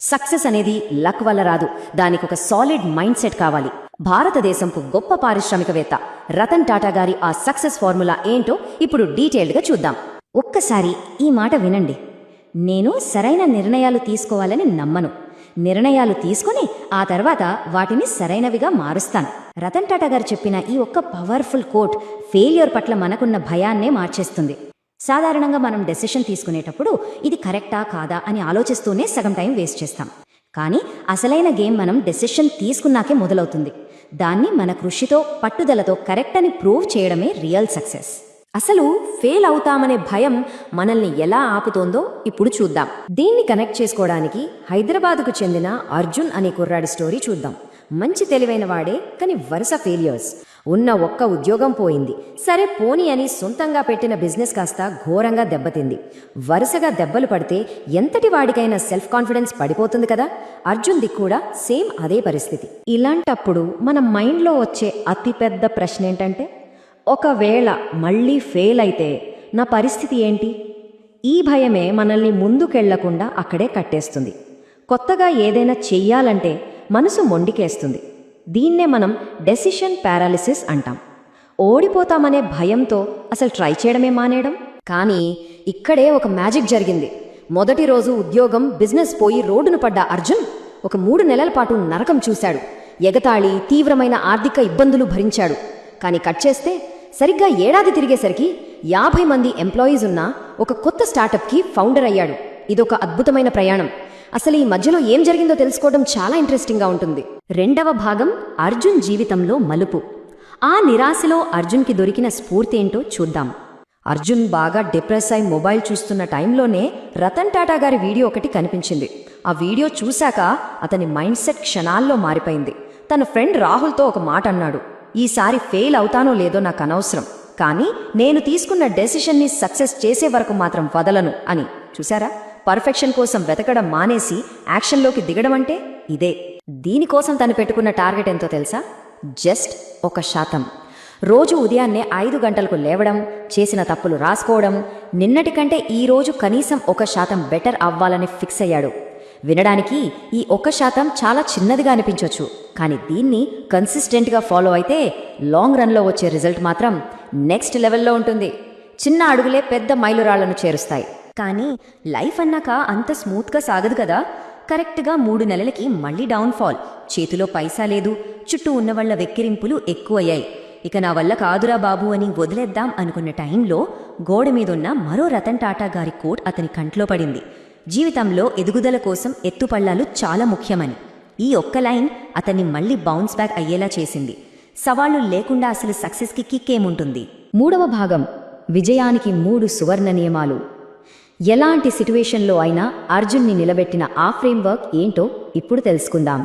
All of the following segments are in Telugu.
సక్సెస్ అనేది లక్ వల్ల రాదు, దానికి ఒక సాలిడ్ మైండ్ సెట్ కావాలి. భారతదేశంకు గొప్ప పారిశ్రామికవేత్త రతన్ టాటా గారి ఆ సక్సెస్ ఫార్ములా ఏంటో ఇప్పుడు డీటెయిల్డ్గా చూద్దాం. ఒక్కసారి ఈ మాట వినండి. నేను సరైన నిర్ణయాలు తీసుకోవాలని నమ్మను. నిర్ణయాలు తీసుకుని ఆ తర్వాత వాటిని సరైనవిగా మారుస్తాను. రతన్ టాటా గారు చెప్పిన ఈ ఒక్క పవర్ఫుల్ కోట్ ఫెయిల్యూర్ పట్ల మనకున్న భయాన్నే మార్చేస్తుంది. సాధారణంగా మనం డెసిషన్ తీసుకునేటప్పుడు ఇది కరెక్టా కాదా అని ఆలోచిస్తూనే సగం టైం వేస్ట్ చేస్తాం. కానీ అసలైన గేమ్ మనం డెసిషన్ తీసుకున్నాకే మొదలవుతుంది. దాన్ని మన కృషితో పట్టుదలతో కరెక్ట్ అని ప్రూవ్ చేయడమే రియల్ సక్సెస్. అసలు ఫెయిల్ అవుతామనే భయం మనల్ని ఎలా ఆపుతోందో ఇప్పుడు చూద్దాం. దీన్ని కనెక్ట్ చేసుకోవడానికి హైదరాబాద్కు చెందిన అర్జున్ అనే కుర్రాడి స్టోరీ చూద్దాం. మంచి తెలివైన వాడే, కానీ వరుస ఫెయిల్యూర్స్. ఉన్న ఒక్క ఉద్యోగం పోయింది. సరే పోనీ అని సొంతంగా పెట్టిన బిజినెస్ కాస్త ఘోరంగా దెబ్బతింది. వరుసగా దెబ్బలు పడితే ఎంతటి వాడికైనా సెల్ఫ్ కాన్ఫిడెన్స్ పడిపోతుంది కదా. అర్జున్ది కూడా సేమ్ అదే పరిస్థితి. ఇలాంటప్పుడు మన మైండ్లో వచ్చే అతిపెద్ద ప్రశ్న ఏంటంటే, ఒకవేళ మళ్ళీ ఫెయిల్ అయితే నా పరిస్థితి ఏంటి? ఈ భయమే మనల్ని ముందుకెళ్లకుండా అక్కడే కట్టేస్తుంది. కొత్తగా ఏదైనా చెయ్యాలంటే మనసు మొండికేస్తుంది. దీన్నే మనం డెసిషన్ పారాలిసిస్ అంటాం. ఓడిపోతామనే భయంతో అసలు ట్రై చేయడమే మానేయడం. కానీ ఇక్కడే ఒక మ్యాజిక్ జరిగింది. మొదటి రోజు ఉద్యోగం, బిజినెస్ పోయి రోడ్డును పడ్డ అర్జున్ ఒక 3 నెలల పాటు నరకం చూశాడు. ఎగతాళి, తీవ్రమైన ఆర్థిక ఇబ్బందులు భరించాడు. కానీ కట్ చేస్తే సరిగ్గా ఏడాది తిరిగేసరికి 50 మంది ఎంప్లాయీస్ ఉన్న ఒక కొత్త స్టార్టప్కి ఫౌండర్ అయ్యాడు. ఇదొక అద్భుతమైన ప్రయాణం. అసలు ఈ మధ్యలో ఏం జరిగిందో తెలుసుకోవడం చాలా ఇంట్రెస్టింగ్గా ఉంటుంది. రెండవ భాగం, అర్జున్ జీవితంలో మలుపు. ఆ నిరాశలో అర్జున్కి దొరికిన స్ఫూర్తి ఏంటో చూద్దాం. అర్జున్ బాగా డిప్రెస్ అయి మొబైల్ చూస్తున్న టైంలోనే రతన్ టాటా గారి వీడియో ఒకటి కనిపించింది. ఆ వీడియో చూశాక అతని మైండ్ సెట్ క్షణాల్లో మారిపోయింది. తన ఫ్రెండ్ రాహుల్తో ఒక మాట అన్నాడు, ఈసారి ఫెయిల్ అవుతానో లేదో నాకు అనవసరం, కానీ నేను తీసుకున్న డెసిషన్ని సక్సెస్ చేసే వరకు మాత్రం వదలను అని. చూసారా, పర్ఫెక్షన్ కోసం వెతకడం మానేసి యాక్షన్లోకి దిగడం అంటే ఇదే. దీనికోసం తను పెట్టుకున్న టార్గెట్ ఎంతో తెలుసా? జస్ట్ 1%. రోజు ఉదయాన్నే 5 గంటలకు లేవడం, చేసిన తప్పులు రాసుకోవడం, నిన్నటి కంటే ఈరోజు కనీసం 1% బెటర్ అవ్వాలని ఫిక్స్ అయ్యాడు. వినడానికి ఈ 1% చాలా చిన్నదిగా అనిపించవచ్చు, కానీ దీన్ని కన్సిస్టెంట్గా ఫాలో అయితే లాంగ్ రన్లో వచ్చే రిజల్ట్ మాత్రం నెక్స్ట్ లెవెల్లో ఉంటుంది. చిన్న అడుగులే పెద్ద మైలురాళ్లను చేరుస్తాయి. కానీ లైఫ్ అన్నాక అంత స్మూత్గా సాగదు కదా. కరెక్ట్గా 3 నెలలకి మళ్ళీ డౌన్ఫాల్. చేతిలో పైసా లేదు, చుట్టూ ఉన్నవాళ్ల వెక్కిరింపులు ఎక్కువయ్యాయి. ఇక నా వల్ల కాదురా బాబు అని వదిలేద్దాం అనుకున్న టైంలో గోడ మీదున్న మరో రతన్ టాటా గారి కోట్ అతని కంట్లో పడింది. జీవితంలో ఎదుగుదల కోసం ఎత్తుపళ్లాలు చాలా ముఖ్యమని. ఈ ఒక్క లైన్ అతన్ని మళ్ళీ బౌన్స్ బ్యాక్ అయ్యేలా చేసింది. సవాళ్లు లేకుండా అసలు సక్సెస్కి కిక్కేముంటుంది? మూడవ భాగం, విజయానికి 3 సువర్ణ నియమాలు. ఎలాంటి సిట్యువేషన్లో అయినా అర్జున్ని నిలబెట్టిన ఆ ఫ్రేమ్వర్క్ ఏంటో ఇప్పుడు తెలుసుకుందాం.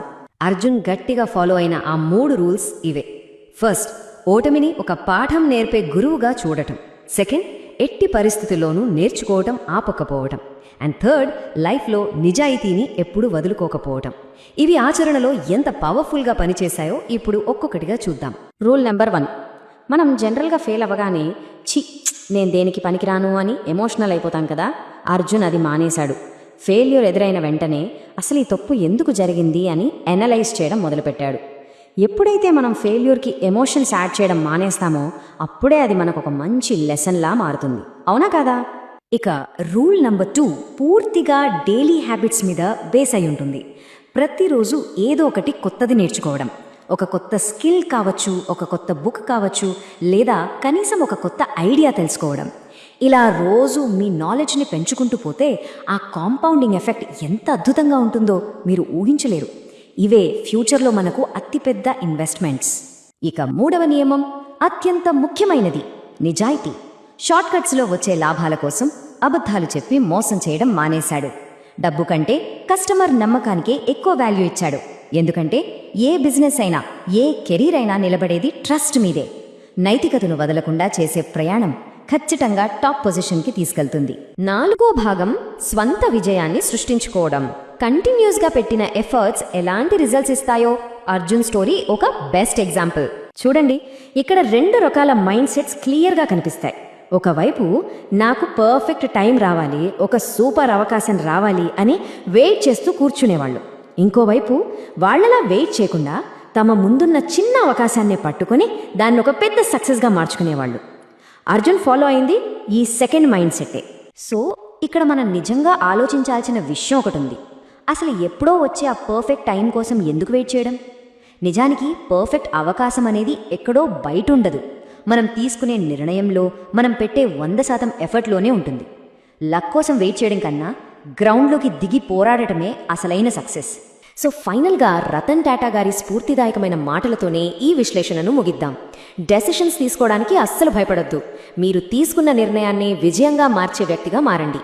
అర్జున్ గట్టిగా ఫాలో అయిన ఆ 3 రూల్స్ ఇవే. ఫస్ట్, ఓటమిని ఒక పాఠం నేర్పే గురువుగా చూడటం. సెకండ్, ఎట్టి పరిస్థితుల్లోనూ నేర్చుకోవటం ఆపకపోవటం. అండ్ థర్డ్, లైఫ్లో నిజాయితీని ఎప్పుడూ వదులుకోకపోవటం. ఇవి ఆచరణలో ఎంత పవర్ఫుల్గా పనిచేశాయో ఇప్పుడు ఒక్కొక్కటిగా చూద్దాం. రూల్ నెంబర్ 1, మనం జనరల్గా ఫెయిల్ అవ్వగానే నేను దేనికి పనికిరాను అని ఎమోషనల్ అయిపోతాం కదా. అర్జున్ అది మానేశాడు. ఫెయిల్యూర్ ఎదురైన వెంటనే అసలు ఈ తప్పు ఎందుకు జరిగింది అని అనలైజ్ చేయడం మొదలుపెట్టాడు. ఎప్పుడైతే మనం ఫెయిల్యూర్కి ఎమోషన్స్ యాడ్ చేయడం మానేస్తామో అప్పుడే అది మనకు ఒక మంచి లెసన్లా మారుతుంది. అవునా కాదా? ఇక రూల్ నెంబర్ 2 పూర్తిగా డైలీ హ్యాబిట్స్ మీద బేస్ అయి ఉంటుంది. ప్రతిరోజు ఏదో ఒకటి కొత్తది నేర్చుకోవడం. ఒక కొత్త స్కిల్ కావచ్చు, ఒక కొత్త బుక్ కావచ్చు, లేదా కనీసం ఒక కొత్త ఐడియా తెలుసుకోవడం. ఇలా రోజు మీ నాలెడ్జ్ని పెంచుకుంటూ పోతే ఆ కాంపౌండింగ్ ఎఫెక్ట్ ఎంత అద్భుతంగా ఉంటుందో మీరు ఊహించలేరు. ఇవే ఫ్యూచర్లో మనకు అతిపెద్ద ఇన్వెస్ట్మెంట్స్. ఇక మూడవ నియమం అత్యంత ముఖ్యమైనది, నిజాయితీ. షార్ట్కట్స్లో వచ్చే లాభాల కోసం అబద్ధాలు చెప్పి మోసం చేయడం మానేశాడు. డబ్బు కంటే కస్టమర్ నమ్మకానికే ఎక్కువ వాల్యూ ఇచ్చాడు. ఎందుకంటే ఏ బిజినెస్ అయినా, ఏ కెరీర్ అయినా నిలబడేది ట్రస్ట్ మీదే. నైతికతను వదలకుండా చేసే ప్రయాణం ఖచ్చితంగా టాప్ పొజిషన్కి తీసుకెళ్తుంది. 4వ భాగం, స్వంత విజయాన్ని సృష్టించుకోవడం. కంటిన్యూస్గా పెట్టిన ఎఫర్ట్స్ ఎలాంటి రిజల్ట్స్ ఇస్తాయో అర్జున్ స్టోరీ ఒక బెస్ట్ ఎగ్జాంపుల్. చూడండి, ఇక్కడ 2 రకాల మైండ్ సెట్స్ క్లియర్గా కనిపిస్తాయి. ఒకవైపు నాకు పర్ఫెక్ట్ టైం రావాలి, ఒక సూపర్ అవకాశం రావాలి అని వెయిట్ చేస్తూ కూర్చునేవాళ్ళు. ఇంకోవైపు వాళ్ళలా వెయిట్ చేయకుండా తమ ముందున్న చిన్న అవకాశాన్ని పట్టుకొని దాన్ని ఒక పెద్ద సక్సెస్గా మార్చుకునేవాళ్ళు. అర్జున్ ఫాలో అయింది ఈ సెకండ్ మైండ్ సెట్టే. సో ఇక్కడ మనం నిజంగా ఆలోచించాల్సిన విషయం ఒకటి ఉంది. అసలు ఎప్పుడో వచ్చే ఆ పర్ఫెక్ట్ టైం కోసం ఎందుకు వెయిట్ చేయడం? నిజానికి పర్ఫెక్ట్ అవకాశం అనేది ఎక్కడో బయట ఉండదు, మనం తీసుకునే నిర్ణయంలో, మనం పెట్టే 100% ఎఫర్ట్లోనే ఉంటుంది. లక్ కోసం వెయిట్ చేయడం కన్నా గ్రౌండ్లోకి దిగి పోరాడటమే అసలైన సక్సెస్. సో ఫైనల్గా రతన్ టాటా గారి స్ఫూర్తిదాయకమైన మాటలతోనే ఈ విశ్లేషణను ముగిద్దాం. డెసిషన్స్ తీసుకోవడానికి అస్సలు భయపడొద్దు. మీరు తీసుకున్న నిర్ణయాన్ని విజయంగా మార్చే వ్యక్తిగా మారండి.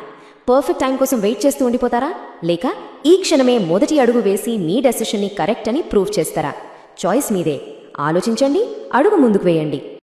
పర్ఫెక్ట్ టైం కోసం వెయిట్ చేస్తూ ఉండిపోతారా, లేక ఈ క్షణమే మొదటి అడుగు వేసి మీ డెసిషన్ని కరెక్ట్ అని ప్రూవ్ చేస్తారా? చాయిస్ మీదే. ఆలోచించండి, అడుగు ముందుకు వేయండి.